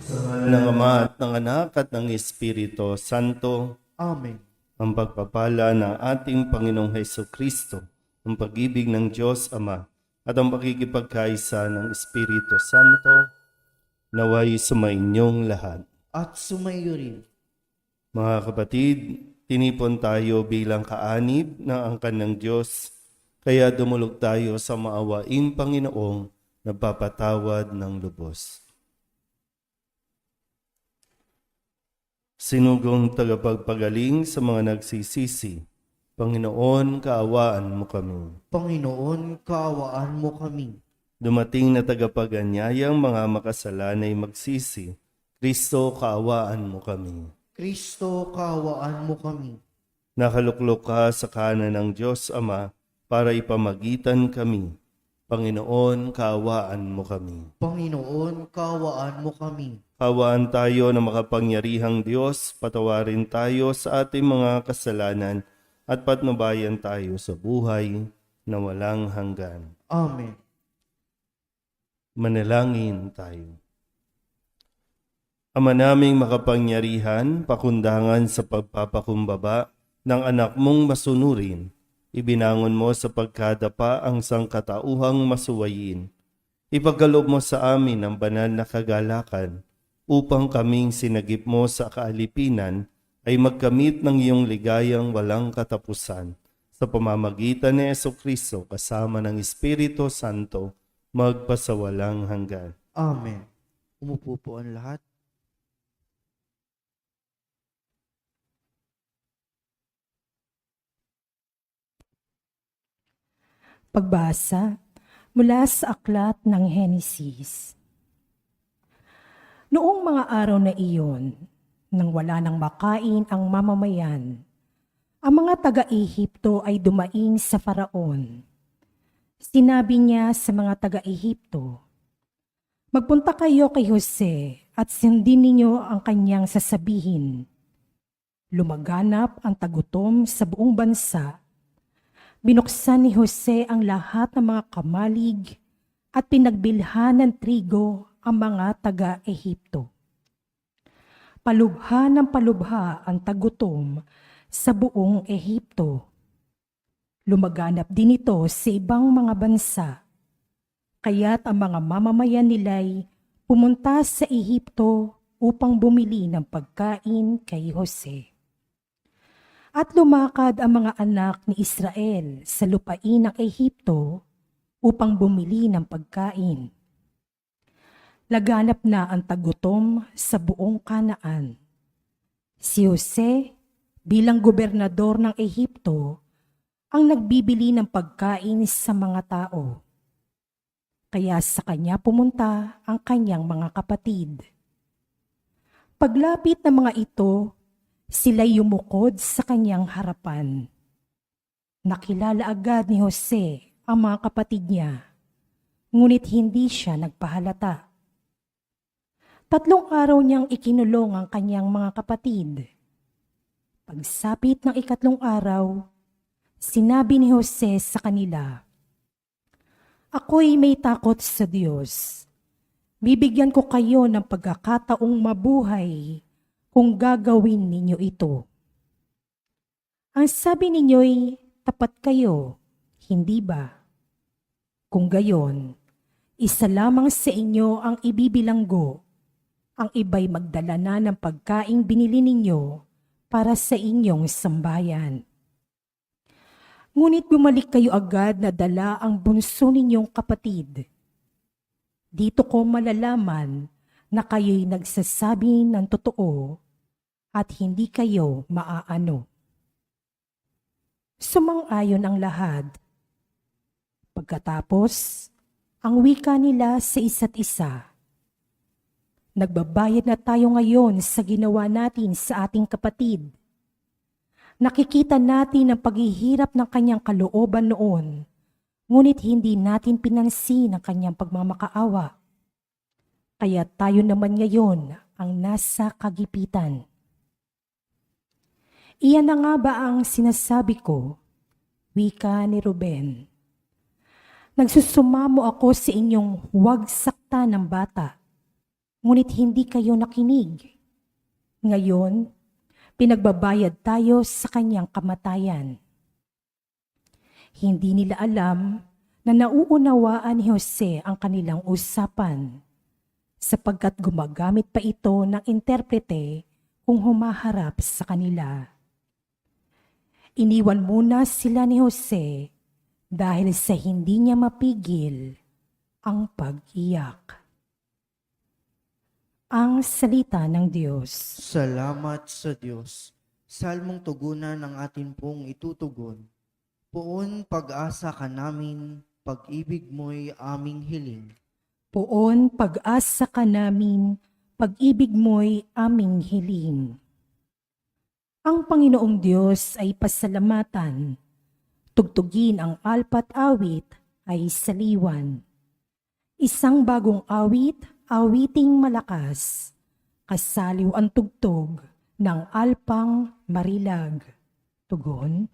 Ng Ama at ng Anak at ng Espiritu Santo, Amen. ang pagpapala ng ating Panginoong Hesukristo, ang pag-ibig ng Diyos Ama, at ang pakikipagkaisa ng Espiritu Santo, naway sumainyong lahat. At sumayo rin. Mga kapatid, tinipon tayo bilang kaanib ng angkan ng Diyos, kaya dumulog tayo sa maawaing Panginoong nagpapatawad ng lubos. Sinugong tagapagpagaling sa mga nagsisisi, Panginoon, kaawaan mo kami. Panginoon, kaawaan mo kami. Dumating na tagapaganyayang mga makasalanay magsisi, Kristo, kaawaan mo kami. Kristo, kaawaan mo kami. Nakaluklok ka sa kanan ng Diyos Ama para ipamagitan kami. Panginoon, kaawaan mo kami. Panginoon, kaawaan mo kami. Kaawaan tayo na makapangyarihang Diyos, patawarin tayo sa ating mga kasalanan at patnubayan tayo sa buhay na walang hanggan. Amen. Manalangin tayo. Ama naming makapangyarihan, pakundangan sa pagpapakumbaba ng anak mong masunurin, ibinangon mo sa pagkadapa ang sangkatauhang masuwayin. Ipagkaloob mo sa amin ang banal na kagalakan upang kaming sinagip mo sa kaalipinan ay magkamit ng iyong ligayang walang katapusan. Sa pamamagitan ni Jesucristo kasama ng Espiritu Santo, magpasawalang hanggan. Amen. Umupo po ang lahat. Pagbasa mula sa aklat ng Henesis. Noong mga araw na iyon, nang wala nang makain ang mamamayan, ang mga taga-Ehipto ay dumaing sa Faraon. Sinabi niya sa mga taga-Ehipto, "Magpunta kayo kay Jose at sundin ninyo ang kanyang sasabihin. Lumaganap ang tagutom sa buong bansa. Binuksan ni Jose ang lahat ng mga kamalig at pinagbilhan ng trigo ang mga taga-Ehipto. Palubha ng palubha ang tagutom sa buong Ehipto. Lumaganap din ito sa ibang mga bansa. Kaya't ang mga mamamayan nila'y pumunta sa Ehipto upang bumili ng pagkain kay Jose. At lumakad ang mga anak ni Israel sa lupain ng Ehipto upang bumili ng pagkain. Laganap na ang tagutom sa buong Kanaan. Si Jose, bilang gobernador ng Ehipto, ang nagbibili ng pagkain sa mga tao. Kaya sa kanya pumunta ang kanyang mga kapatid. Paglapit ng mga ito, sila'y yumukod sa kanyang harapan. Nakilala agad ni Jose ang mga kapatid niya, ngunit hindi siya nagpahalata. 3 araw niyang ikinulong ang kanyang mga kapatid. Pagsapit ng 4 araw, sinabi ni Jose sa kanila, "Ako'y may takot sa Diyos. Bibigyan ko kayo ng pagkakataong mabuhay kung gagawin ninyo ito. Ang sabi ninyo'y tapat kayo, hindi ba? Kung gayon, isa lamang sa inyo ang ibibilanggo. Ang iba'y magdala na ng pagkaing binili ninyo para sa inyong sambayan. Ngunit bumalik kayo agad na dala ang bunso ninyong kapatid. Dito ko malalaman na kayo'y nagsasabi ng totoo at hindi kayo maaano." Sumang-ayon ang lahat. Pagkatapos, ang wika nila sa isa't isa, "Nagbabayad na tayo ngayon sa ginawa natin sa ating kapatid. Nakikita natin ang paghihirap ng kanyang kalooban noon, ngunit hindi natin pinansin ang kanyang pagmamakaawa. Kaya tayo naman ngayon ang nasa kagipitan. Iyan na nga ba ang sinasabi ko?" Wika ni Ruben. "Nagsusumamo ako sa inyong huwag sakta ng bata. ngunit hindi kayo nakinig. Ngayon, pinagbabayad tayo sa kanyang kamatayan. Hindi nila alam na nauunawaan ni Jose ang kanilang usapan, sapagkat gumagamit pa ito ng interprete kung humaharap sa kanila. Iniwan muna sila ni Jose dahil sa hindi niya mapigil ang pag-iyak. Ang salita ng Diyos. Salamat sa Diyos. Salmong tugunan ng atin pong itutugon. Poon pag-asa ka namin, pag-ibig mo'y aming hiling. Poon pag-asa ka namin, pag-ibig mo'y aming hiling. Ang Panginoong Diyos ay pasalamatan. Tugtugin ang alpat awit ay saliwan. Isang bagong awit, awiting malakas. Kasaliw ang tugtog ng alpang marilag. Tugon.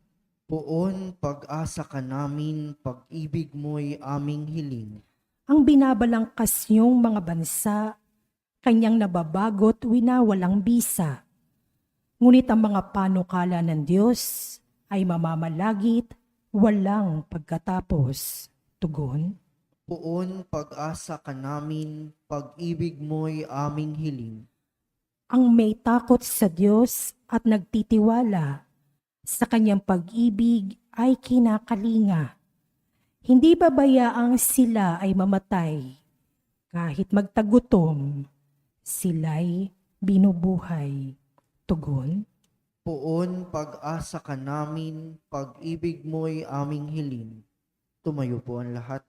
Poon pag-asa ka namin, pag-ibig mo'y aming hiling. Ang binabalangkas niyong mga bansa, kanyang nababagot winawalang bisa. Ngunit ang mga panukala ng Diyos ay mamamalagit, walang pagkatapos. Tugon. Poon pag-asa ka namin, pag-ibig mo'y aming hiling. Ang may takot sa Diyos at nagtitiwala sa kanyang pag-ibig ay kinakalinga. Hindi babayaang sila ay mamatay. Kahit magtagutom, sila'y binubuhay. Tugon. Poon pag-asa ka namin, pag-ibig mo'y aming hiling. Tumayo po ang lahat.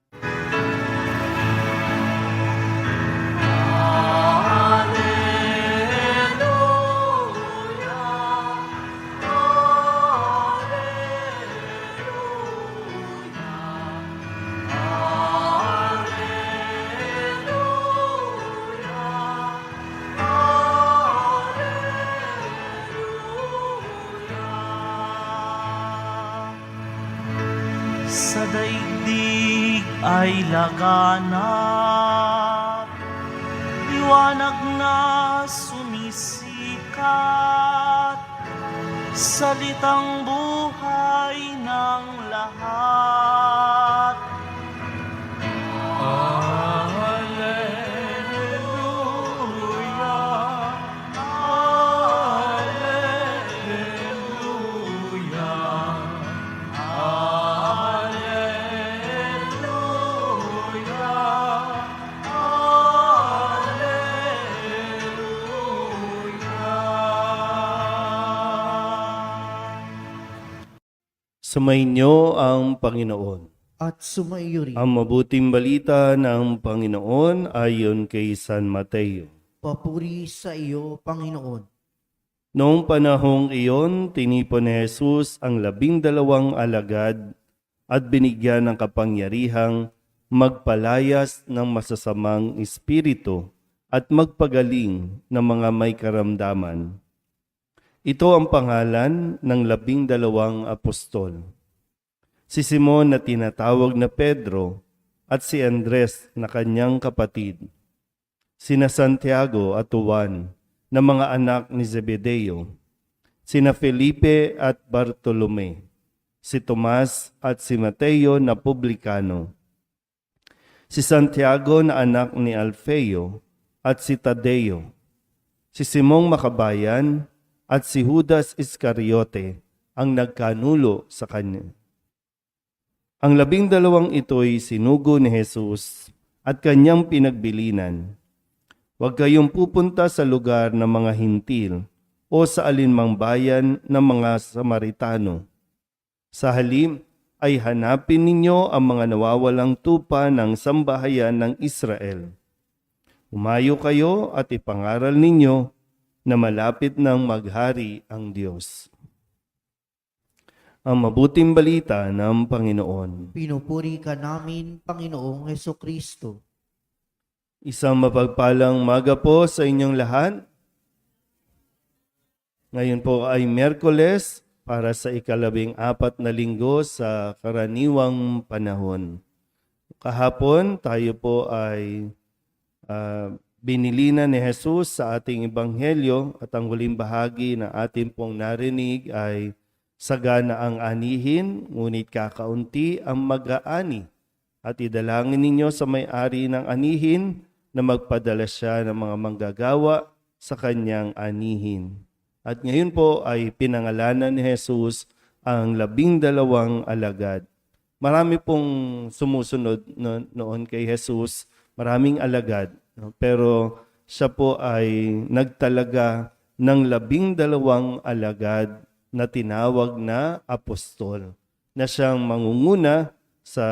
Sa daigdig ay laganap, liwanag na sumisikat, salitang buhay ng lahat. Alleluia, Alleluia. Sumainyo ang Panginoon. At sumaiyo rin. Ang mabuting balita ng Panginoon ayon kay San Mateo. Papuri sa iyo, Panginoon. Noong panahong iyon, tinipon ni Jesus ang 12 alagad at binigyan ng kapangyarihang magpalayas ng masasamang espiritu at magpagaling ng mga may karamdaman. Ito ang pangalan ng 12 apostol. Si Simon na tinatawag na Pedro at si Andres na kanyang kapatid. Sina Santiago at Juan na mga anak ni Zebedeo. Sina Felipe at Bartolome. Si Tomas at si Mateo na publikano. Si Santiago na anak ni Alfeo at si Tadeo. Si Simong Makabayan at si Judas Iscariote ang nagkanulo sa kanya. Ang 12 ito'y sinugo ni Jesus at kanyang pinagbilinan. Huwag kayong pupunta sa lugar ng mga hintil o sa alinmang bayan ng mga Samaritano. Sa halip ay hanapin ninyo ang mga nawawalang tupa ng sambahayan ng Israel. Umayo kayo at ipangaral ninyo na malapit nang maghari ang Diyos. Ang mabuting balita ng Panginoon. Pinupuri ka namin, Panginoong Hesukristo. Isang mapagpalang maga po sa inyong lahat. Ngayon po ay Miyerkules para sa 14 na linggo sa karaniwang panahon. Kahapon tayo po ay binili na ni Jesus sa ating ebanghelyo at ang huling bahagi na atin pong narinig ay sagana ang anihin, ngunit kakaunti ang mag-aani. At idalangin ninyo sa may-ari ng anihin na magpadala siya ng mga manggagawa sa kanyang anihin. At ngayon po ay pinangalanan ni Jesus ang 12 alagad. Marami pong sumusunod noon kay Jesus, maraming alagad. Pero siya po ay nagtalaga ng 12 alagad na tinawag na apostol, na siyang mangunguna sa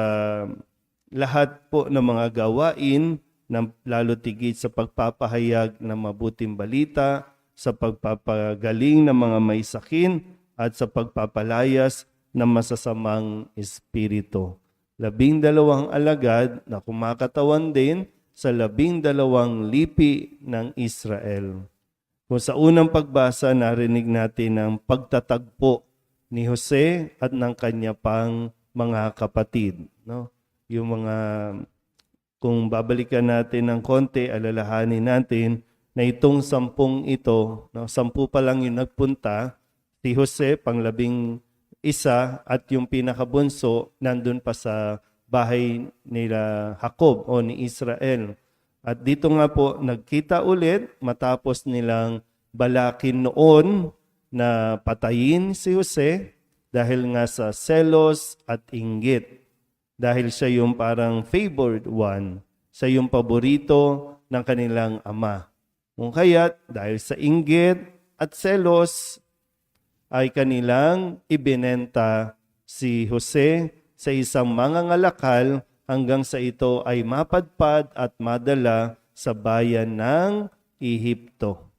lahat po ng mga gawain, na lalo tigit sa pagpapahayag ng mabuting balita, sa pagpapagaling ng mga may sakit, at sa pagpapalayas ng masasamang espiritu. 12 alagad na kumakatawan din sa 12 lipi ng Israel. Kung sa unang pagbasa, narinig natin ang pagtatagpo ni Jose at ng kanya pang mga kapatid. No? Yung mga, kung babalikan natin ng konti, alalahanin natin na itong 10 ito, 10 pa lang yung nagpunta, si Jose, pang 11, at yung pinakabunso, nandun pa sa bahay nila Jacob o ni Israel. At dito nga po, nagkita ulit matapos nilang balakin noon na patayin si Jose dahil nga sa selos at inggit. Dahil siya yung parang favored one, siya yung paborito ng kanilang ama. Kung kaya't dahil sa inggit at selos ay kanilang ibinenta si Jose sa isang mangangalakal hanggang sa ito ay mapadpad at madala sa bayan ng Ehipto.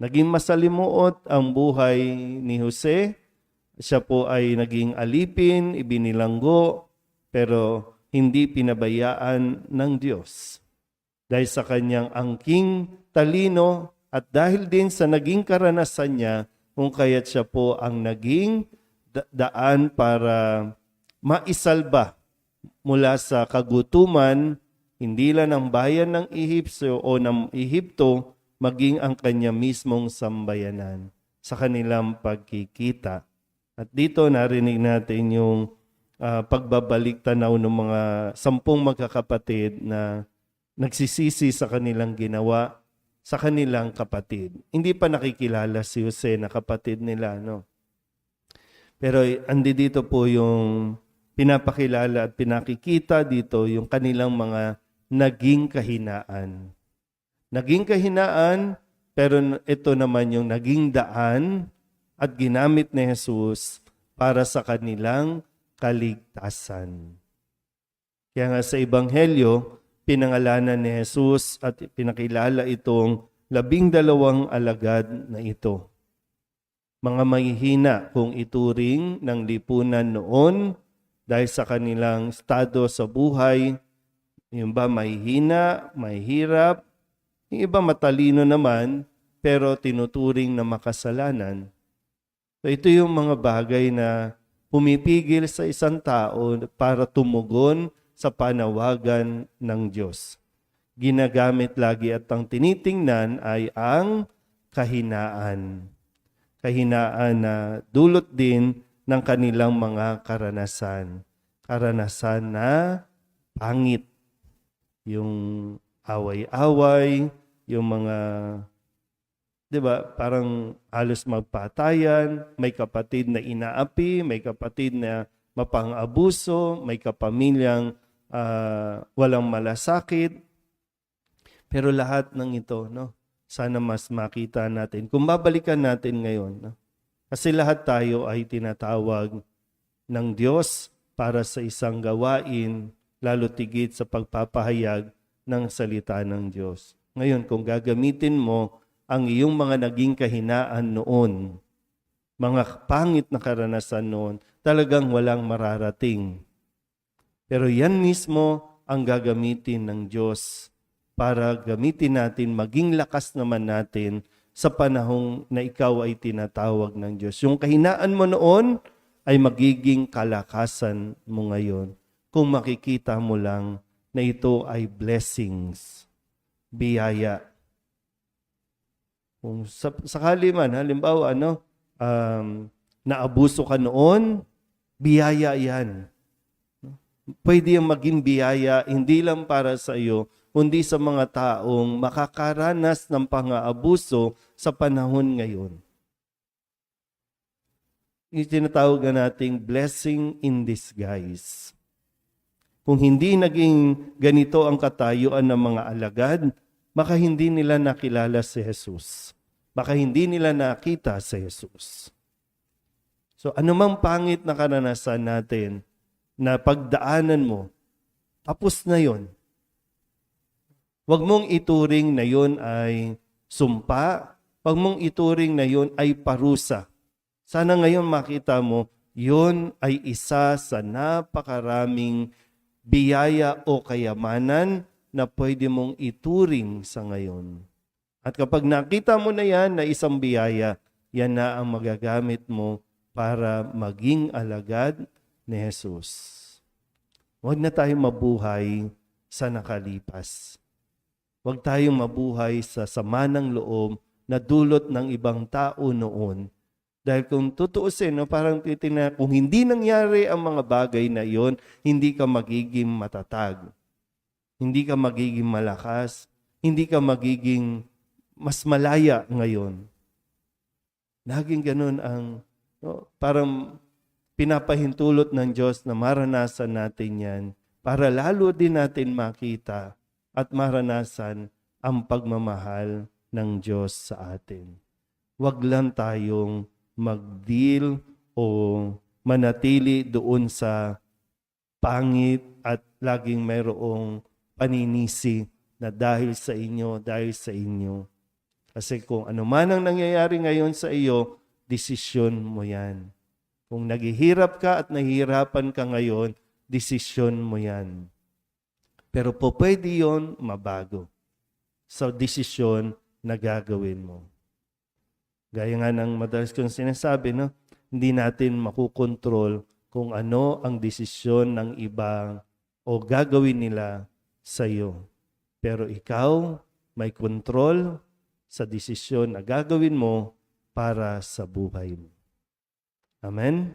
Naging masalimuot ang buhay ni Jose. Siya po ay naging alipin, ibinilanggo, pero hindi pinabayaan ng Diyos. Dahil sa kanyang angking talino at dahil din sa naging karanasan niya, kung kaya't siya po ang naging daan para maisalba mula sa kagutuman, hindi lang ng bayan ng Ehipto o ng Ehipto, maging ang kanya mismong sambayanan sa kanilang pagkikita. At dito narinig natin yung pagbabalik tanaw ng mga 10 magkakapatid na nagsisisi sa kanilang ginawa sa kanilang kapatid. Hindi pa nakikilala si Jose na kapatid nila, no? Pero andi dito po yung pinapakilala at pinakikita dito yung kanilang mga naging kahinaan. Naging kahinaan, pero ito naman yung naging daan at ginamit ni Jesus para sa kanilang kaligtasan. Kaya nga sa Ebanghelyo, pinangalanan ni Jesus at pinakilala itong 12 alagad na ito. Mga mahihina kung ituring ng lipunan noon dahil sa kanilang estado sa buhay. Yung iba mahihina, mahirap. Yung iba matalino naman, pero tinuturing na makasalanan. So ito yung mga bagay na pumipigil sa isang tao para tumugon sa panawagan ng Diyos. Ginagamit lagi at ang tinitingnan ay ang kahinaan. Kahinaan na dulot din ng kanilang mga karanasan. Karanasan na pangit. Yung away-away, yung mga, di ba, parang halos magpatayan, may kapatid na inaapi, may kapatid na mapang-abuso, may kapamilyang walang malasakit. Pero lahat ng ito, no, sana mas makita natin. Kung babalikan natin ngayon, no, kasi lahat tayo ay tinatawag ng Diyos para sa isang gawain, lalo tigit sa pagpapahayag ng salita ng Diyos. Ngayon, kung gagamitin mo ang iyong mga naging kahinaan noon, mga pangit na karanasan noon, talagang walang mararating. Pero yan mismo ang gagamitin ng Diyos para gamitin natin, maging lakas naman natin sa panahong na ikaw ay tinatawag ng Diyos. Yung kahinaan mo noon ay magiging kalakasan mo ngayon kung makikita mo lang na ito ay blessings. biyaya. Kung sakali man, halimbawa, naabuso ka noon, biyaya yan. Pwede yung maging biyaya, hindi lang para sa iyo, kundi sa mga taong makakaranas ng pang-aabuso sa panahon ngayon. Yung tinatawag na nating blessing in disguise. Kung hindi naging ganito ang katayuan ng mga alagad, baka hindi nila nakilala si Jesus. Baka hindi nila nakita si Jesus. So anumang pangit na karanasan natin na pagdaanan mo, tapos na yon. Huwag mong ituring na yon ay sumpa. Huwag mong ituring na yon ay parusa. Sana ngayon makita mo, yon ay isa sa napakaraming biyaya o kayamanan na pwede mong ituring sa ngayon. At kapag nakita mo na yan na isang biyaya, yan na ang magagamit mo para maging alagad ni Jesus. Huwag na tayong mabuhay sa nakalipas. Huwag tayong mabuhay sa sama ng loob na dulot ng ibang tao noon. Dahil kung tutuusin, parang titingnan, kung hindi nangyari ang mga bagay na iyon, hindi ka magiging matatag. Hindi ka magiging malakas. Hindi ka magiging mas malaya ngayon. Laging ganun ang, parang pinapahintulot ng Diyos na maranasan natin yan para lalo din natin makita at maranasan ang pagmamahal ng Diyos sa atin. Huwag lang tayong mag-deal o manatili doon sa pangit at laging mayroong paninisi na dahil sa inyo. Kasi kung ano man ang nangyayari ngayon sa iyo, desisyon mo yan. Kung naghihirap ka at nahihirapan ka ngayon, desisyon mo yan. Pero po pwede yun mabago sa desisyon na gagawin mo. Gaya nga ng madalas kong sinasabi, hindi natin makukontrol kung ano ang desisyon ng iba o gagawin nila sa iyo. Pero ikaw may kontrol sa desisyon na gagawin mo para sa buhay mo. Amen?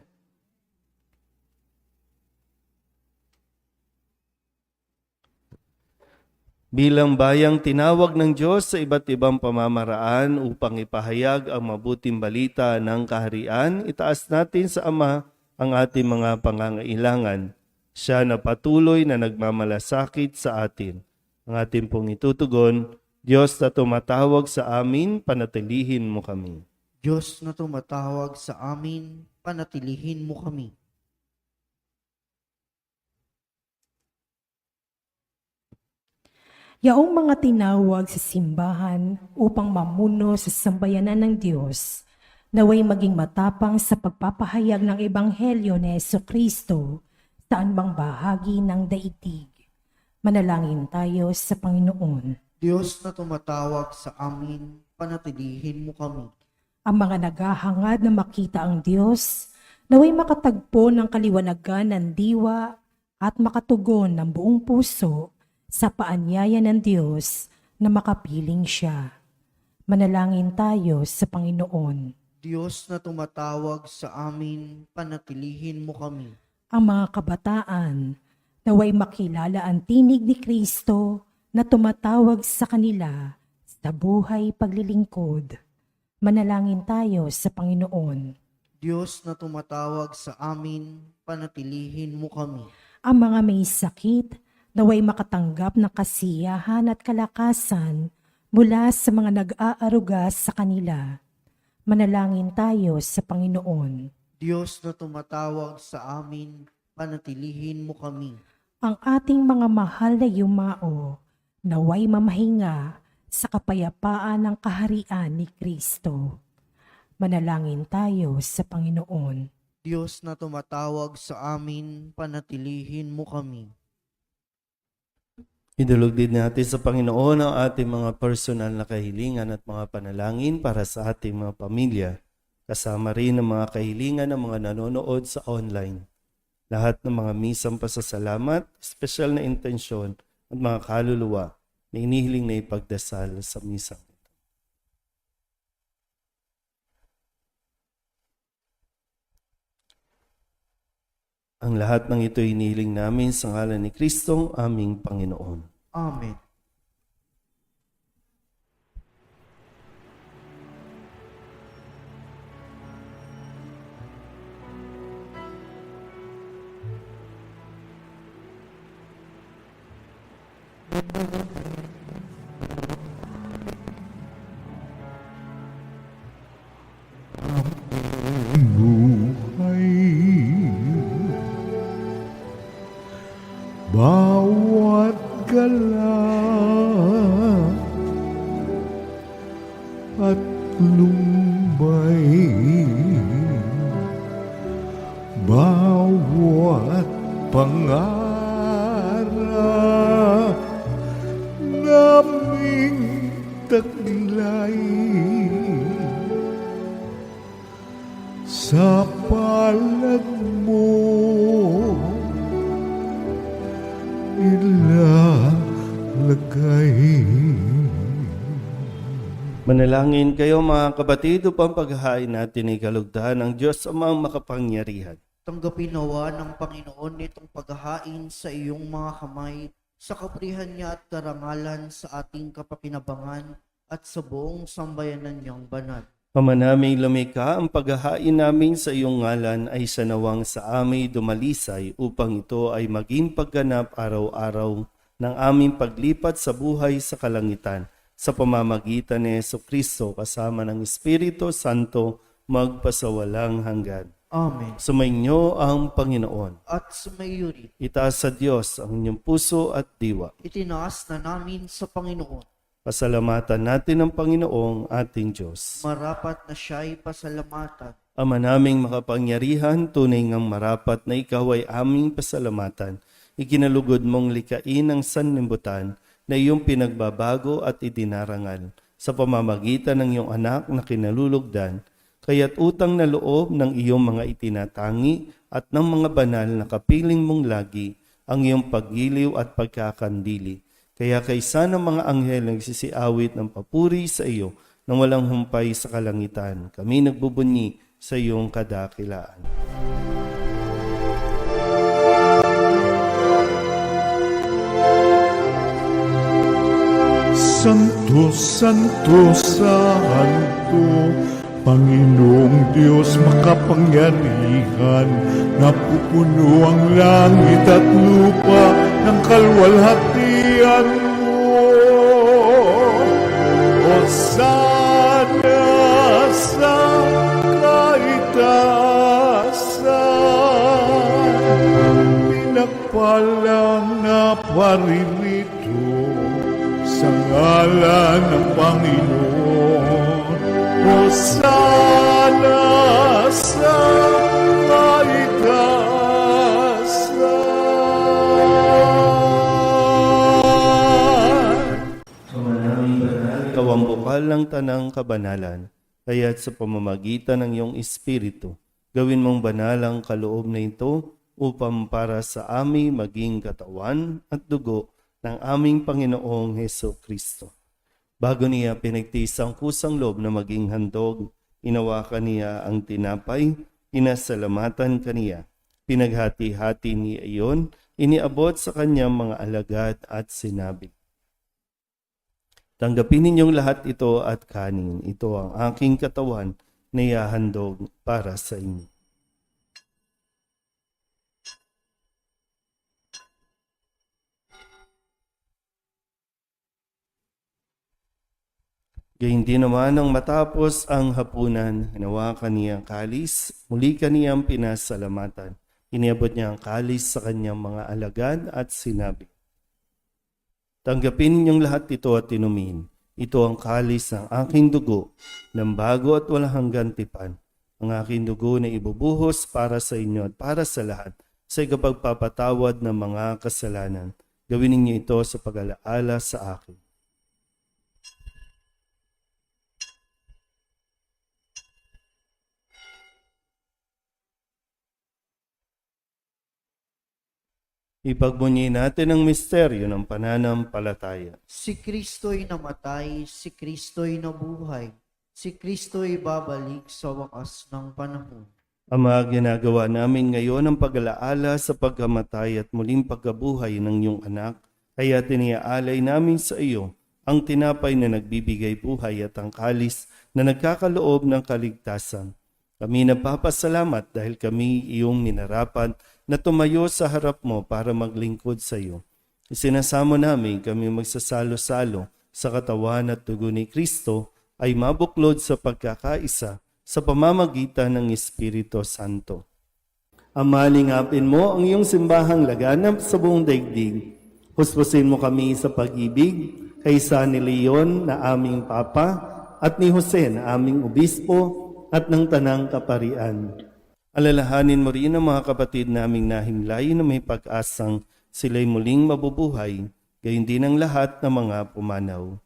Bilang bayang tinawag ng Diyos sa iba't ibang pamamaraan upang ipahayag ang mabuting balita ng kaharian, itaas natin sa Ama ang ating mga pangangailangan. Siya na patuloy na nagmamalasakit sa atin. Ang ating pong itutugon, Diyos na tumatawag sa amin, panatilihin mo kami. Diyos na tumatawag sa amin, panatilihin mo kami. Yaong mga tinawag sa simbahan upang mamuno sa sambayanan ng Diyos, naway maging matapang sa pagpapahayag ng Ebanghelyo ni Jesucristo sa anumang bahagi ng daigdig. Manalangin tayo sa Panginoon. Diyos na tumatawag sa amin, panatilihin mo kami. Ang mga naghahangad na makita ang Diyos, naway makatagpo ng kaliwanagan ng diwa at makatugon ng buong puso sa paanyaya ng Diyos na makapiling siya. Manalangin tayo sa Panginoon. Diyos na tumatawag sa amin, panatilihin mo kami. Ang mga kabataan, naway makilala ang tinig ni Kristo na tumatawag sa kanila sa buhay paglilingkod. Manalangin tayo sa Panginoon. Diyos na tumatawag sa amin, panatilihin mo kami. Ang mga may sakit, naway makatanggap ng kasiyahan at kalakasan mula sa mga nag-aaruga sa kanila. Manalangin tayo sa Panginoon. Diyos na tumatawag sa amin, panatilihin mo kami. Ang ating mga mahal na yumao, naway mamahinga sa kapayapaan ng kaharian ni Kristo. Manalangin tayo sa Panginoon. Diyos na tumatawag sa amin, panatilihin mo kami. Idulog din natin sa Panginoon ang ating mga personal na kahilingan at mga panalangin para sa ating mga pamilya. Kasama rin ang mga kahilingan ng mga nanonood sa online. Lahat ng mga misang pasasalamat, espesyal na intensyon at mga kaluluwa na inihiling na ipagdasal sa misang ito. Ang lahat ng ito inihiling namin sa ngalan ni Kristong aming Panginoon. Amen. Buhay bawat galak at lumbay, bawat pangarap naming taglay sa palad mo ilalagay. Manalangin kayo mga kapatid upang paghahain natin ay kalugdahan ng Diyos amang makapangyarihan. Tanggapin nawa ng Panginoon itong paghahain sa iyong mga kamay, sa kaprihan niya at karangalan sa ating kapakinabangan at sa buong sambayanan niyang banal. Ama naming lumikha, ang paghahain namin sa iyong ngalan ay sanawang sa aming dumalisay upang ito ay maging pagganap araw-araw ng aming paglipat sa buhay sa kalangitan sa pamamagitan ni Jesucristo kasama ng Espiritu Santo magpasawalang hanggan. Amen. Sumainyo ang Panginoon. At sumayo rin, Itaas sa Diyos ang inyong puso at diwa. itinaas na namin sa Panginoon. Pasalamatan natin ang Panginoong ating Diyos. Marapat na siya'y pasalamatan. Ama naming makapangyarihan, tunay ngang marapat na ikaw ay aming pasalamatan. Ikinalugod mong likain ang sanlibutan na iyong pinagbabago at idinarangal sa pamamagitan ng iyong anak na kinalulugdan, kaya't utang na loob ng iyong mga itinatangi at ng mga banal na kapiling mong lagi ang iyong paggiliw at pagkakandili. Kaya kaysa ng mga anghel nagsisiawit ng papuri sa iyo nang walang humpay sa kalangitan, kami nagbubunyi sa iyong kadakilaan. Santo, Santo, Santo, Panginoong Diyos makapangyarihan, napupuno ang langit at lupa ng kalwalhatian mo. Hosana sa kaitaasan, pinagpalang na paririto sa ngalan ng Panginoon. Hosana sa kaitaasan. Ikaw ang bukal ng tanang kabanalan, kaya't sa pamamagitan ng iyong Espiritu, gawin mong banal ang kaloob na ito upang para sa amin maging katawan at dugo ng aming Panginoong Heso Kristo. Bago niya pinagtiis ang kusang loob na maging handog, inawakan niya ang tinapay, pinasalamatan kaniya, pinaghati-hati niya iyon, iniabot sa kanyang mga alagad at sinabi, "Tanggapin ninyong lahat ito at kanin. Ito ang aking katawan na ihahandog para sa inyo." Gayun din naman nang matapos ang hapunan, hinawakan niya ang kalis, muli kaniyang pinasalamatan. Iniabot niya ang kalis sa kanyang mga alagad at sinabi, "Tanggapin ninyong lahat ito at inumin. Ito ang kalis ng aking dugo, ng bago at walang hanggan tipan. Ang aking dugo na ibubuhos para sa inyo at para sa lahat sa ikapagpapatawad ng mga kasalanan. Gawin ninyo ito sa pag-alaala sa akin." Ipagbunyi natin ang misteryo ng pananampalataya. Si Kristo'y namatay, si Kristo'y nabuhay, si Kristo'y babalik sa wakas ng panahon. Ama, ginagawa namin ngayon ang pag-alaala sa pagkamatay at muling pagkabuhay ng iyong anak, kaya tiniaalay namin sa iyo ang tinapay na nagbibigay buhay at ang kalis na nagkakaloob ng kaligtasan. Kami nagpapasalamat dahil kami iyong minarapan na tumayo sa harap mo para maglingkod sa iyo. Isinasamo namin kami magsasalo-salo sa katawan at dugo ni Kristo ay mabuklod sa pagkakaisa sa pamamagitan ng Espiritu Santo. Ama, lingapin mo ang iyong simbahang laganap sa buong daigdig. Huspusin mo kami sa pag-ibig kay San Leon na aming Papa at ni Jose na aming Obispo at ng Tanang Kaparian. Alalahanin mo rin ang mga kapatid naming nahimlay na may pag-asang sila'y muling mabubuhay, gayon din ang lahat ng mga pumanaw.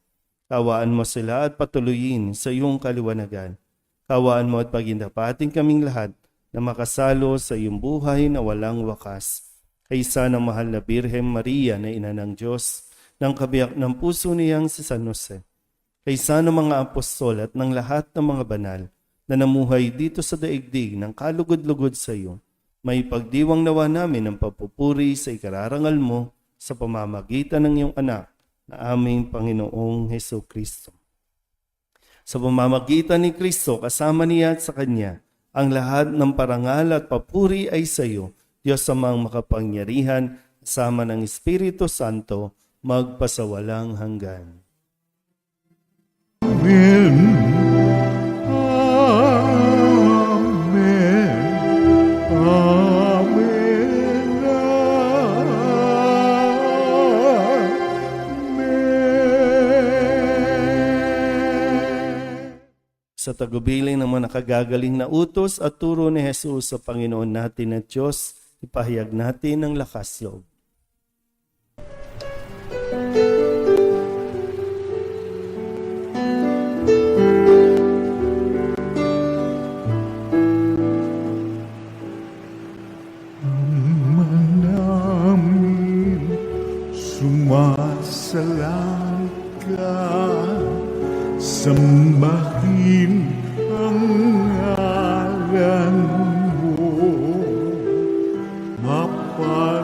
Kawaan mo sila at patuloyin sa iyong kaliwanagan. Kawaan mo at pagindapating kaming lahat na makasalo sa iyong buhay na walang wakas. Kaysa ng mahal na Birhen Maria na ina ng Diyos, ng kabiyak ng puso niyang si San Jose. Kaysa ng mga apostol at ng lahat ng mga banal na namuhay dito sa daigdig ng kalugod-lugod sa iyo, may pagdiwang nawa namin ang papupuri sa ikararangal mo sa pamamagitan ng iyong anak na aming Panginoong Heso Kristo. Sa pamamagitan ni Kristo, kasama niya at sa Kanya, ang lahat ng parangal at papuri ay sa iyo, Diyos amang makapangyarihan, kasama ng Espiritu Santo, magpasawalang hanggan. Amen. Amen. Amen. Amen. Sa tagubilin ng mga nakagagaling na utos at turo ni Jesus sa Panginoon natin at Diyos, ipahayag natin ang lakas loob. Namin sumasalang ka, sambahin ang ngalan mo, mapasamin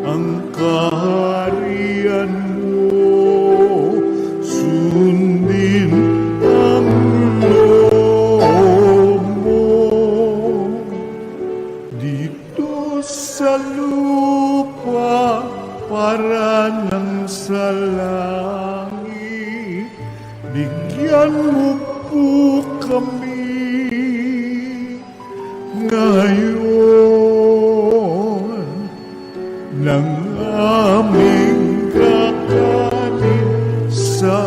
ang kaharian mo, sundin ang loob mo dito sa lupa para nang sa langit. Bigyan mo po kami ngayon ng aming kakanin sa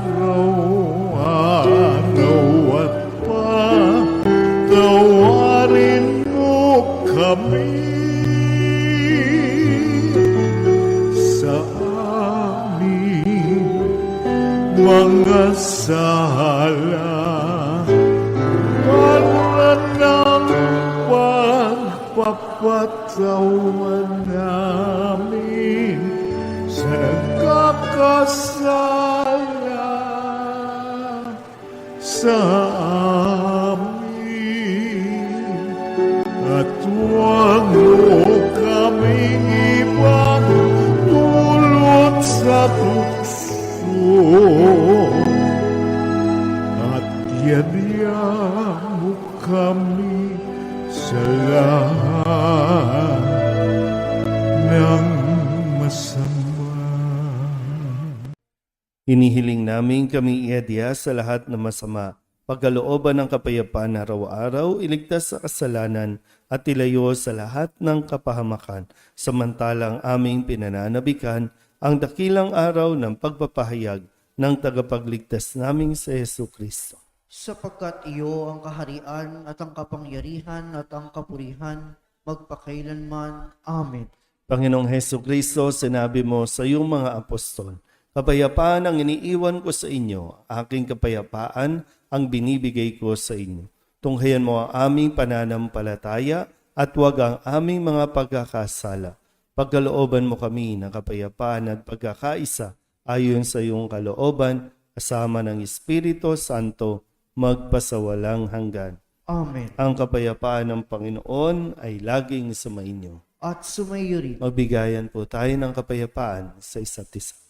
araw-araw at patawarin mo kami sa aming mga sala para ng pagpapatawan namin sa nagkakasala sa amin. At huwag mo kaming ibang dulot sa tukso, at yadya mo kami sa lahat ng masama. Hinihiling namin kami iadya sa lahat ng masama, pagkalooban ng kapayapaan araw-araw, iligtas sa kasalanan at ilayo sa lahat ng kapahamakan, samantalang aming pinananabikan ang dakilang araw ng pagpapahayag ng tagapagligtas naming sa Hesu Kristo. Sapagkat iyo ang kaharian at ang kapangyarihan at ang kapurihan magpakailanman. Amen. Panginoong Hesu Kristo, sinabi mo sa iyong mga apostol, kapayapaan ang iniiwan ko sa inyo, aking kapayapaan ang binibigay ko sa inyo. Tunghayan mo ang aming pananampalataya at huwag ang aming mga pagkakasala. Pagkalooban mo kami ng kapayapaan at pagkakaisa ayon sa iyong kalooban, kasama ng Espiritu Santo, magpasawalang hanggan. Amen. Ang kapayapaan ng Panginoon ay laging sumainyo. At sumayo rin. Magbigayan po tayo ng kapayapaan sa isa't isa.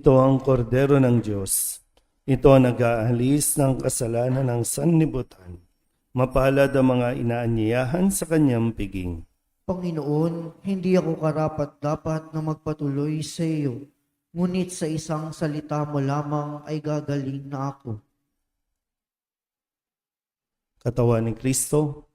Ito ang kordero ng Diyos. Ito ang nag-aalis ng kasalanan ng sanlibutan. Mapalad ang mga inaanyayahan sa kanyang piging. Panginoon, hindi ako karapat-dapat na magpatuloy sa iyo, ngunit sa isang salita mo lamang ay gagaling na ako. Katawan ni Kristo,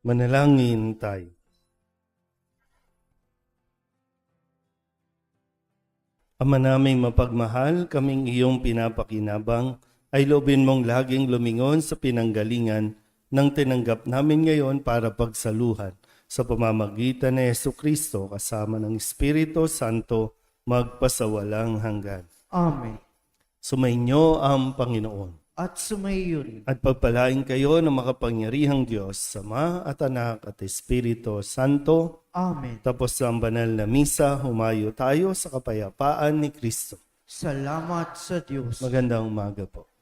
manalangin tayo. Ama naming mapagmahal, kaming iyong pinapakinabang, ay loobin mong laging lumingon sa pinanggalingan ng tinanggap namin ngayon para pagsaluhan sa pamamagitan ni Jesucristo kasama ng Espiritu Santo magpasawalang hanggan. Amen. Sumainyo ang Panginoon. At sumaiyo rin. At pagpalain kayo ng makapangyarihang Diyos, Ama at Anak at Espiritu Santo. Amen. Tapos ang banal na misa, humayo tayo sa kapayapaan ni Kristo. Salamat sa Diyos. Magandang umaga po.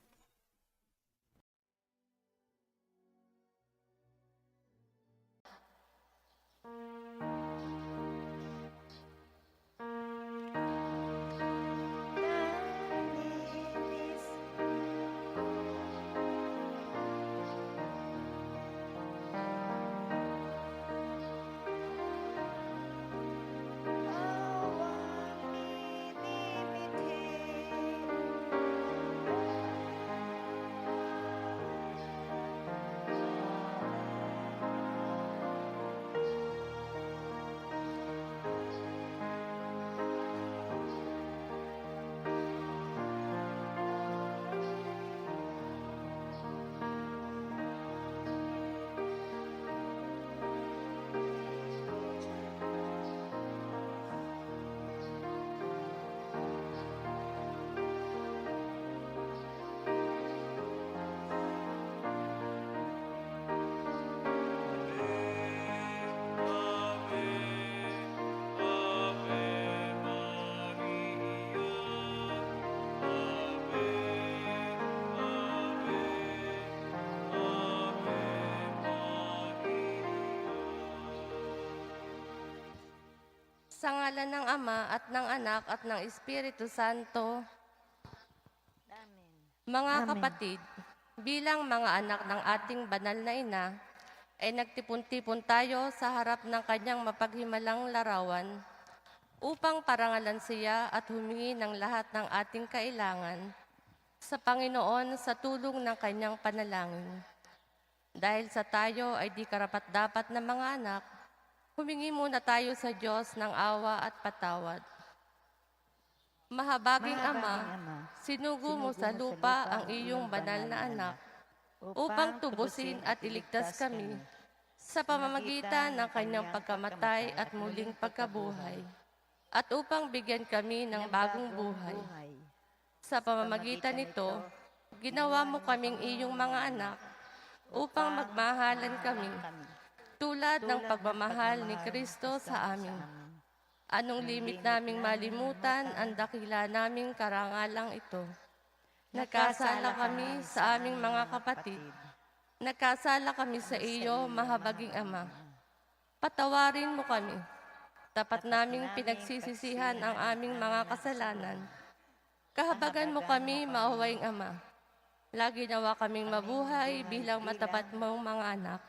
Sa ngalan ng Ama at ng Anak at ng Espiritu Santo. Mga kapatid, bilang mga anak ng ating banal na ina, ay nagtipon-tipon tayo sa harap ng kanyang mapaghimalang larawan upang parangalan siya at humingi ng lahat ng ating kailangan sa Panginoon sa tulong ng kanyang panalangin. Dahil sa tayo ay di karapat-dapat na mga anak, humingi muna tayo sa Diyos ng awa at patawad. Mahabaging Ama, sinugo mo sa lupa ang iyong banal na anak upang tubusin at iligtas kami sa pamamagitan ng kanyang pagkamatay at muling pagkabuhay, at upang bigyan kami ng bagong buhay. Sa pamamagitan nito, ginawa mo kaming iyong mga anak upang magmahalan kami tulad ng pagmamahal ni Kristo sa amin. Anong limit naming malimutan ang dakila naming karangalang ito. Nagkasala kami sa aming mga kapatid. Nagkasala kami sa iyo, mahabaging Ama. Patawarin mo kami. Tapat naming pinagsisisihan ang aming mga kasalanan. Kahabagan mo kami, maawaing Ama. Lagi nawa kaming mabuhay bilang matapat mong mga anak.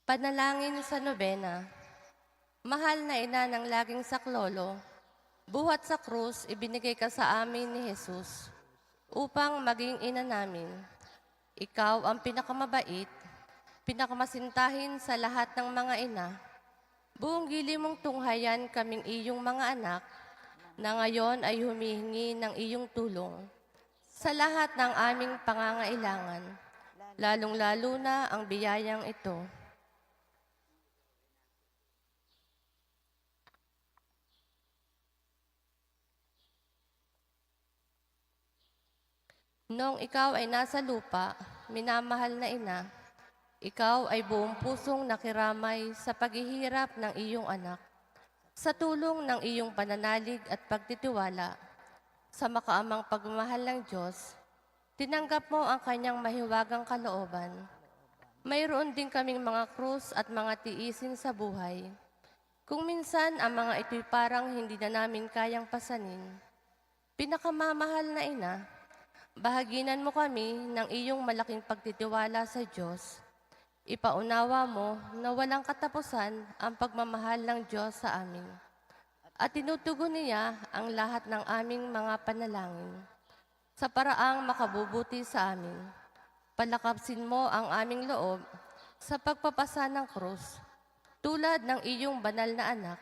Panalangin sa nobena. Mahal na ina ng laging saklolo, buhat sa krus ibinigay ka sa amin ni Jesus upang maging ina namin. Ikaw ang pinakamabait, pinakamasintahin sa lahat ng mga ina. Buong gili mong tunghayan kaming iyong mga anak na ngayon ay humihingi ng iyong tulong sa lahat ng aming pangangailangan, lalong-lalo na ang biyayang ito. Noong ikaw ay nasa lupa, minamahal na ina, ikaw ay buong pusong nakiramay sa paghihirap ng iyong anak. Sa tulong ng iyong pananalig at pagtitiwala sa makaamang pagmamahal ng Diyos, tinanggap mo ang kanyang mahiwagang kalooban. Mayroon din kaming mga krus at mga tiisin sa buhay. Kung minsan ang mga ito'y parang hindi na namin kayang pasanin. Pinakamamahal na ina, bahaginan mo kami ng iyong malaking pagtitiwala sa Diyos. Ipaunawa mo na walang katapusan ang pagmamahal ng Diyos sa amin. At tinutugon niya ang lahat ng aming mga panalangin. Sa paraang makabubuti sa amin, palakapsin mo ang aming loob sa pagpapasa ng krus, tulad ng iyong banal na anak.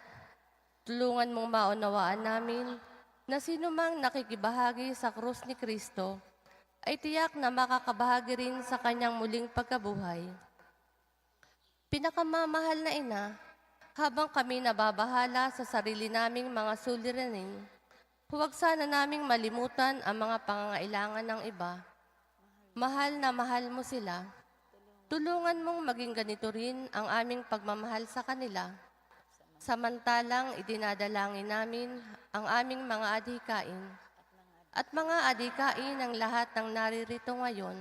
Tulungan mong maunawaan namin na sino mang nakikibahagi sa krus ni Kristo ay tiyak na makakabahagi rin sa kanyang muling pagkabuhay. Pinakamamahal na ina, habang kami nababahala sa sarili naming mga suliranin, huwag sana naming malimutan ang mga pangangailangan ng iba. Mahal na mahal mo sila. Tulungan mong maging ganito rin ang aming pagmamahal sa kanila. Samantalang idinadalangin namin ang aming mga adhikain at mga adhikain ng lahat ng naririto ngayon.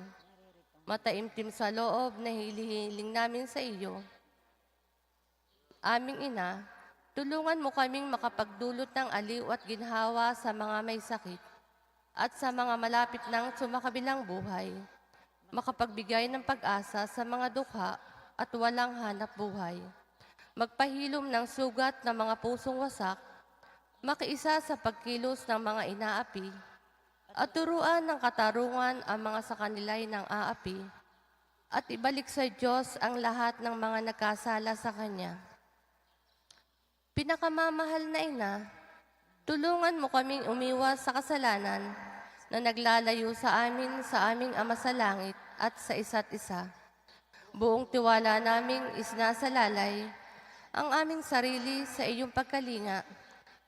Mataimtim sa loob na hilihiling namin sa iyo. Aming ina, tulungan mo kaming makapagdulot ng aliw at ginhawa sa mga may sakit at sa mga malapit ng sumakabilang buhay, makapagbigay ng pag-asa sa mga dukha at walang hanap buhay, magpahilom ng sugat ng mga pusong wasak, makiisa sa pagkilos ng mga inaapi, at turuan ng katarungan ang mga sa kanila'y ng aapi, at ibalik sa Diyos ang lahat ng mga nagkasala sa Kanya. Pinakamamahal na ina, tulungan mo kaming umiwas sa kasalanan na naglalayo sa amin sa aming Ama sa Langit at sa isa't isa. Buong tiwala naming isinasalalay ang aming sarili sa iyong pagkalinga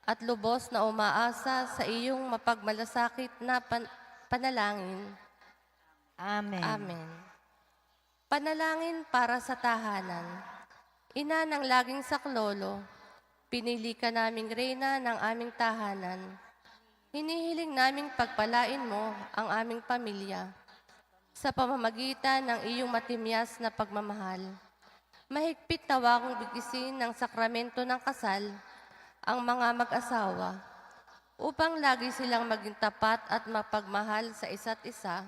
at lubos na umaasa sa iyong mapagmalasakit na panalangin. Amen. Amen. Panalangin para sa tahanan. Ina ng laging saklolo, pinili ka naming reyna ng aming tahanan. Hinihiling naming pagpalain mo ang aming pamilya sa pamamagitan ng iyong matimyas na pagmamahal. Mahigpit na wakong bigisin ng sakramento ng kasal ang mga mag-asawa upang lagi silang maging tapat at mapagmahal sa isa't isa,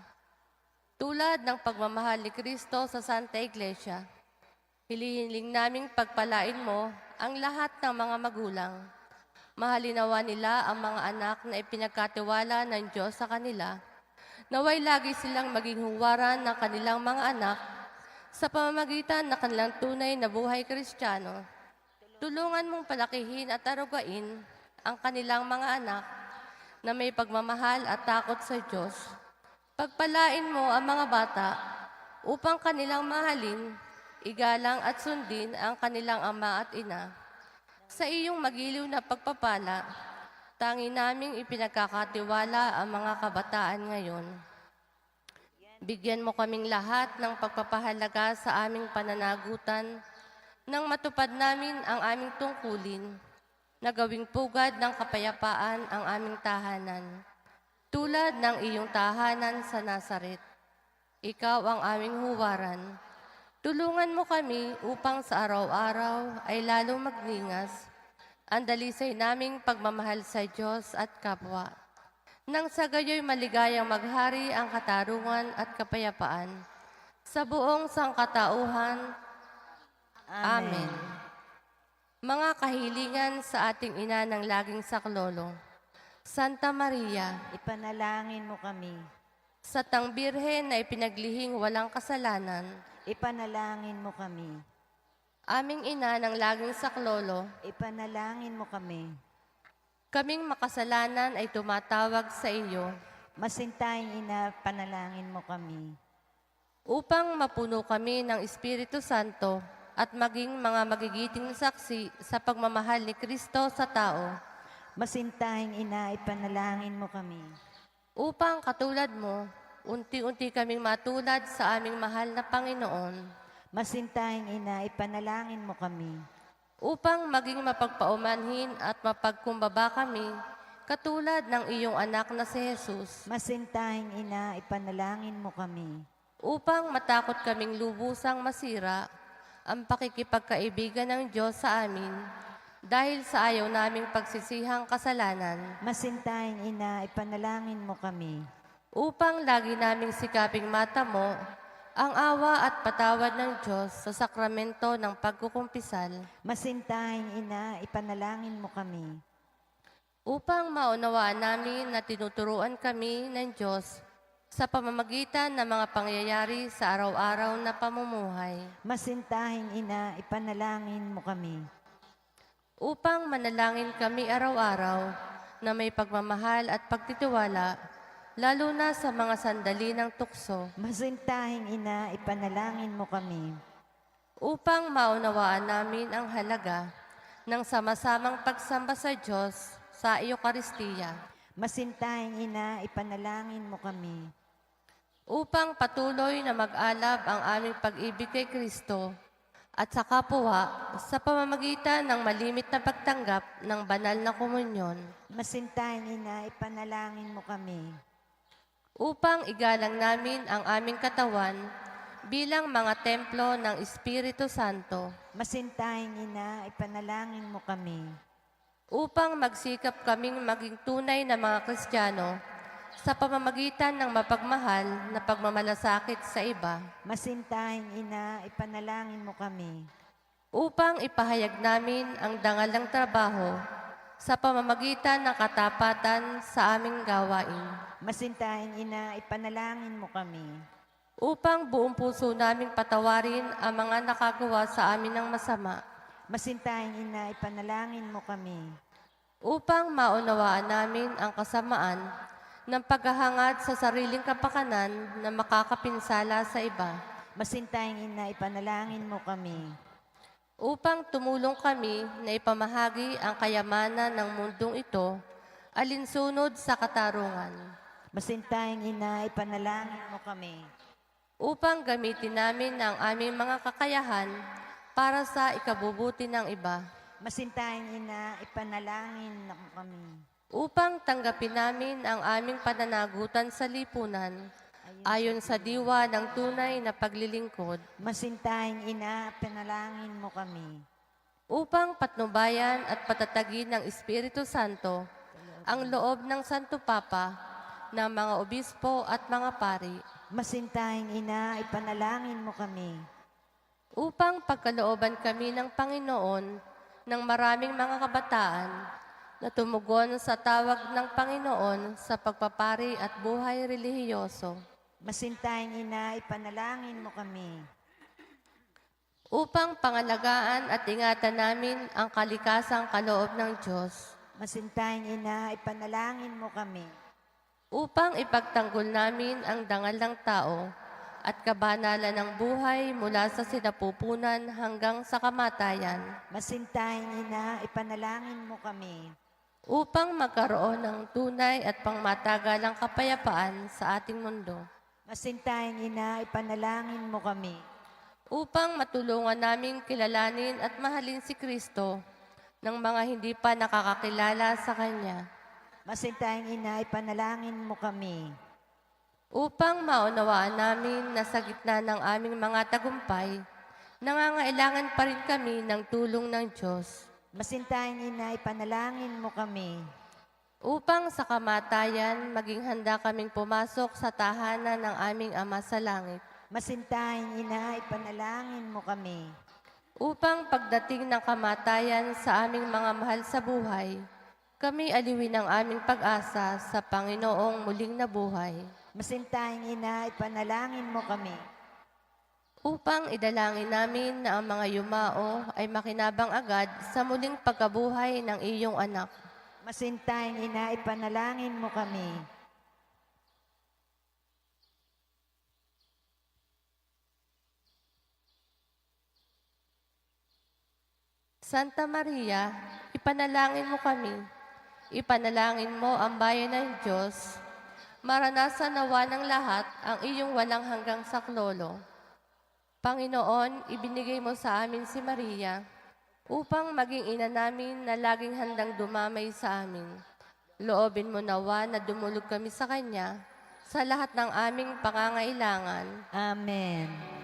tulad ng pagmamahal ni Kristo sa Santa Iglesia. Hilihiling naming pagpalain mo ang lahat ng mga magulang. Mahalinawa nila ang mga anak na ipinagkatiwala ng Diyos sa kanila. Naway lagi silang maging huwaran ng kanilang mga anak sa pamamagitan ng kanilang tunay na buhay Kristiyano. Tulungan mong palakihin at arugain ang kanilang mga anak na may pagmamahal at takot sa Diyos. Pagpalain mo ang mga bata upang kanilang mahalin, igalang at sundin ang kanilang ama at ina. Sa iyong magiliw na pagpapala, tangi naming ipinagkakatiwala ang mga kabataan ngayon. Bigyan mo kaming lahat ng pagpapahalaga sa aming pananagutan nang matupad namin ang aming tungkulin na gawing pugad ng kapayapaan ang aming tahanan, tulad ng iyong tahanan sa Nazaret. Ikaw ang aming huwaran. Tulungan mo kami upang sa araw-araw ay lalong magningas ang dalisay naming pagmamahal sa Diyos at kapwa. Nang sa gayo'y maligayang maghari ang katarungan at kapayapaan sa buong sangkatauhan Amen. Mga kahilingan sa ating ina ng laging saklolo, Santa Maria, Ipanalangin mo kami. sa tang birhen na ipinaglihing walang kasalanan, Ipanalangin mo kami. aming ina ng laging saklolo, Ipanalangin mo kami. kaming makasalanan ay tumatawag sa iyo Masintahing ina, panalangin mo kami. upang mapuno kami ng Espiritu Santo at maging mga magigiting saksi sa pagmamahal ni Kristo sa tao, Masintahing ina, ipanalangin mo kami. upang katulad mo, unti-unti kaming matulad sa aming mahal na Panginoon, Masintahing ina, ipanalangin mo kami. upang maging mapagpaumanhin at mapagkumbaba kami, katulad ng iyong anak na si Jesus, Masintahing ina, ipanalangin mo kami. upang matakot kaming lubusang masira ang pakikipagkaibigan ng Diyos sa amin dahil sa ayaw naming pagsisihang kasalanan, Masintahing ina, ipanalangin mo kami. upang lagi naming sikaping matamo ang awa at patawad ng Diyos sa sakramento ng pagkukumpisal, Masintahing ina, ipanalangin mo kami. upang maunawaan namin na tinuturuan kami ng Diyos sa pamamagitan ng mga pangyayari sa araw-araw na pamumuhay, Masintahing ina, ipanalangin mo kami. upang manalangin kami araw-araw na may pagmamahal at pagtitiwala, lalo na sa mga sandali ng tukso, Masintahing ina, ipanalangin mo kami. upang maunawaan namin ang halaga ng sama-samang pagsamba sa Diyos sa Eucharistia, Masintahing ina, ipanalangin mo kami. upang patuloy na mag-alab ang aming pag-ibig kay Kristo at sa kapwa sa pamamagitan ng malimit na pagtanggap ng banal na komunyon, Masintahing ina, ipanalangin mo kami. upang igalang namin ang aming katawan bilang mga templo ng Espiritu Santo, Masintahing ina, ipanalangin mo kami. upang magsikap kaming maging tunay na mga Kristiyano sa pamamagitan ng mapagmahal na pagmamalasakit sa iba, Masintahing ina, ipanalangin mo kami. upang ipahayag namin ang dangal ng trabaho sa pamamagitan ng katapatan sa aming gawain, Masintahing ina, ipanalangin mo kami. upang buong puso naming patawarin ang mga nakagawa sa amin ng masama, Masintahing ina, ipanalangin mo kami. upang maunawaan namin ang kasamaan ng paghahangad sa sariling kapakanan na makakapinsala sa iba, Masintahing ina, ipanalangin mo kami. upang tumulong kami na ipamahagi ang kayamanan ng mundong ito alinsunod sa katarungan, Masintahing ina, ipanalangin mo kami. upang gamitin namin ang aming mga kakayahan para sa ikabubuti ng iba, Masintahing ina, ipanalangin mo kami. upang tanggapin namin ang aming pananagutan sa lipunan ayon sa diwa ng tunay na paglilingkod, Masintahing ina, panalangin mo kami. upang patnubayan at patatagin ng Espiritu Santo ang loob ng Santo Papa, ng mga obispo at mga pari, Masintahing ina, ipanalangin mo kami. upang pagkalooban kami ng Panginoon ng maraming mga kabataan na tumugon sa tawag ng Panginoon sa pagpapari at buhay relihiyoso, Masintahing ina, ipanalangin mo kami. upang pangalagaan at ingatan namin ang kalikasang kaloob ng Diyos, Masintahing ina, ipanalangin mo kami. upang ipagtanggol namin ang dangal ng tao at kabanalan ng buhay mula sa sinapupunan hanggang sa kamatayan, Masintahing ina, ipanalangin mo kami. upang magkaroon ng tunay at pangmatagalang kapayapaan sa ating mundo, Masintahing ina, ipanalangin mo kami. upang matulungan namin kilalanin at mahalin si Kristo ng mga hindi pa nakakakilala sa Kanya, Masintahing ina, ipanalangin mo kami. upang maunawaan namin na sa gitna ng aming mga tagumpay, nangangailangan pa rin kami ng tulong ng Diyos, Masintahing ina, ipanalangin mo kami. upang sa kamatayan maging handa kaming pumasok sa tahanan ng aming Ama sa langit, Masintahing ina, ipanalangin mo kami. upang pagdating ng kamatayan sa aming mga mahal sa buhay, kami aliwin ang aming pag-asa sa Panginoong muling nabuhay. Masintahing ina, ipanalangin mo kami. Upang idalangin namin na ang mga yumao ay makinabang agad sa muling pagkabuhay ng iyong anak. Masintahing ina, ipanalangin mo kami. Santa Maria, ipanalangin mo kami. Ipanalangin mo ang bayan ng Diyos. Maranasan nawa ng lahat ang iyong walang hanggang saklolo. Panginoon, ibinigay mo sa amin si Maria upang maging ina namin na laging handang dumamay sa amin. Loobin mo nawa na dumulog kami sa Kanya sa lahat ng aming pangangailangan. Amen.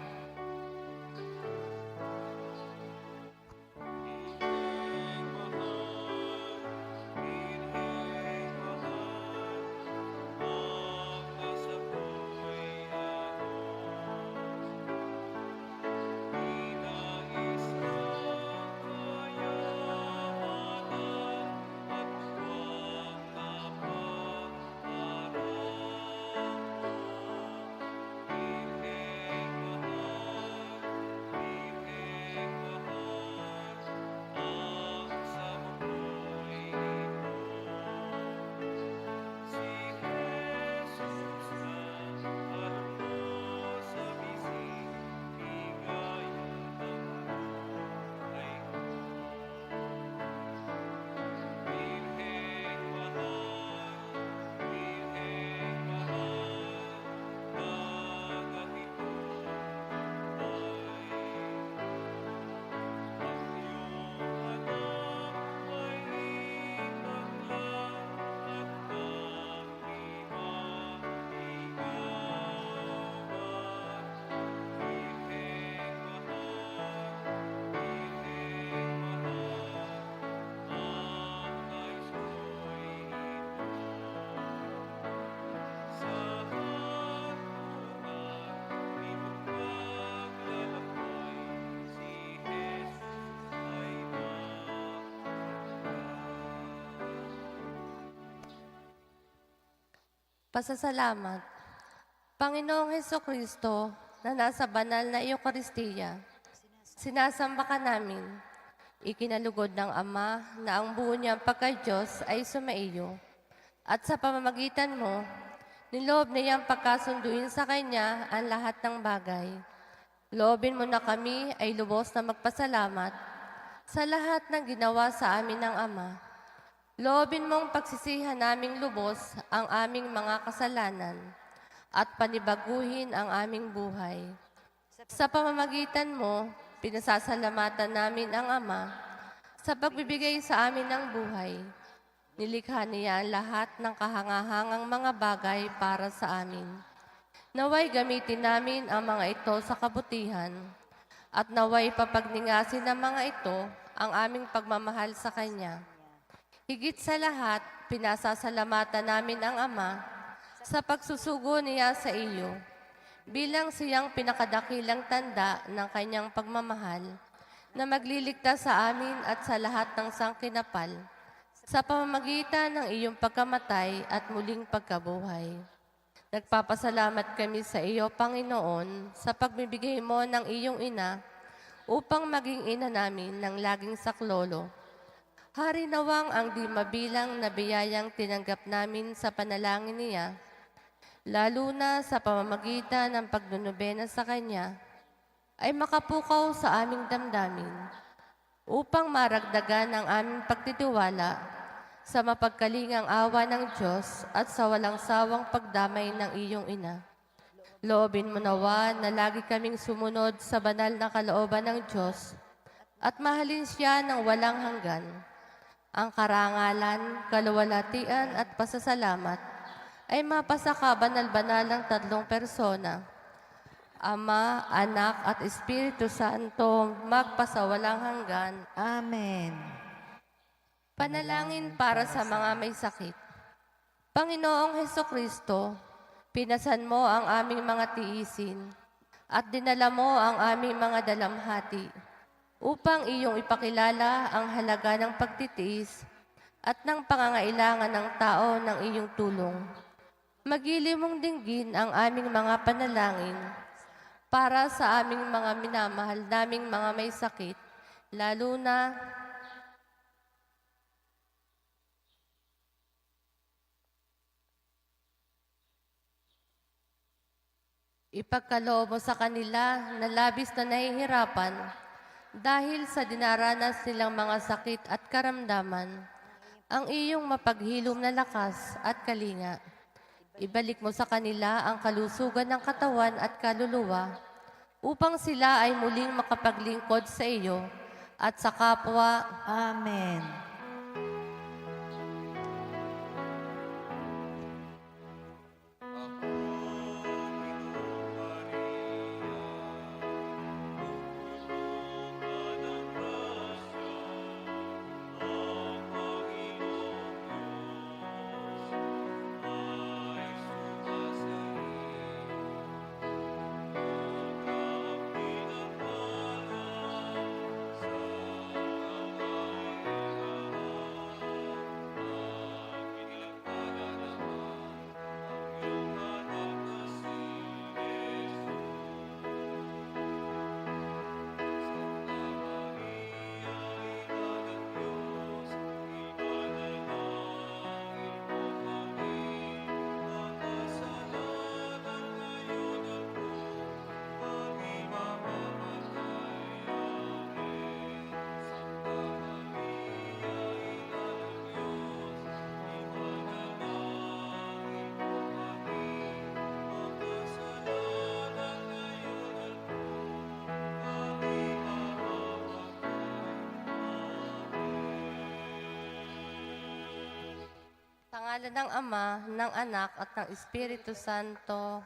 Pasasalamat. Panginoong Hesukristo na nasa banal na Eucharistia, sinasamba ka namin. Ikinalugod ng Ama na ang buo niyang pagka-Diyos ay sumaiyo. At sa pamamagitan mo, niloob niyang pagkasunduin sa Kanya ang lahat ng bagay. Loobin mo na kami ay lubos na magpasalamat sa lahat ng ginawa sa amin ng Ama. Loobin mong pagsisihan naming lubos ang aming mga kasalanan at panibaguhin ang aming buhay. Sa pamamagitan mo, pinasasalamatan namin ang Ama sa pagbibigay sa amin ng buhay. Nilikha niya ang lahat ng kahangahangang mga bagay para sa amin. Naway gamitin namin ang mga ito sa kabutihan at naway papagningasin ng mga ito ang aming pagmamahal sa Kanya. Higit sa lahat, pinasasalamatan namin ang Ama sa pagsusugo niya sa iyo, bilang siyang pinakadakilang tanda ng kanyang pagmamahal na magliligtas sa amin at sa lahat ng sangkinapal sa pamamagitan ng iyong pagkamatay at muling pagkabuhay. Nagpapasalamat kami sa iyo, Panginoon, sa pagbibigay mo ng iyong ina upang maging ina namin ng laging saklolo. Hari nawang ang di mabilang na biyayang tinanggap namin sa panalangin niya, lalo na sa pamamagitan ng pagdunubena sa Kanya, ay makapukaw sa aming damdamin upang maragdagan ang aming pagtitiwala sa mapagkalingang awa ng Diyos at sa walang sawang pagdamay ng iyong ina. Loobin mo nawa na lagi kaming sumunod sa banal na kalooban ng Diyos at mahalin siya ng walang hanggan. Ang karangalan, kaluwalhatian at pasasalamat ay mapasa ka banal-banal ng tatlong persona, Ama, Anak at Espiritu Santo, magpasawalang hanggan. Amen. Panalangin para sa mga may sakit. Panginoong Hesukristo, pinasan mo ang aming mga tiisin at dinala mo ang aming mga dalamhati. upang iyong ipakilala ang halaga ng pagtitiis at ng pangangailangan ng tao ng iyong tulong. Magili mong dinggin ang aming mga panalangin para sa aming mga minamahal naming mga may sakit, lalo na ipagkaloob mo sa kanila na labis na nahihirapan dahil sa dinaranas nilang mga sakit at karamdaman, ang iyong mapaghilom na lakas at kalinga. Ibalik mo sa kanila ang kalusugan ng katawan at kaluluwa upang sila ay muling makapaglingkod sa iyo at sa kapwa. Amen. Sa ngalan ng Ama, ng Anak at ng Espiritu Santo.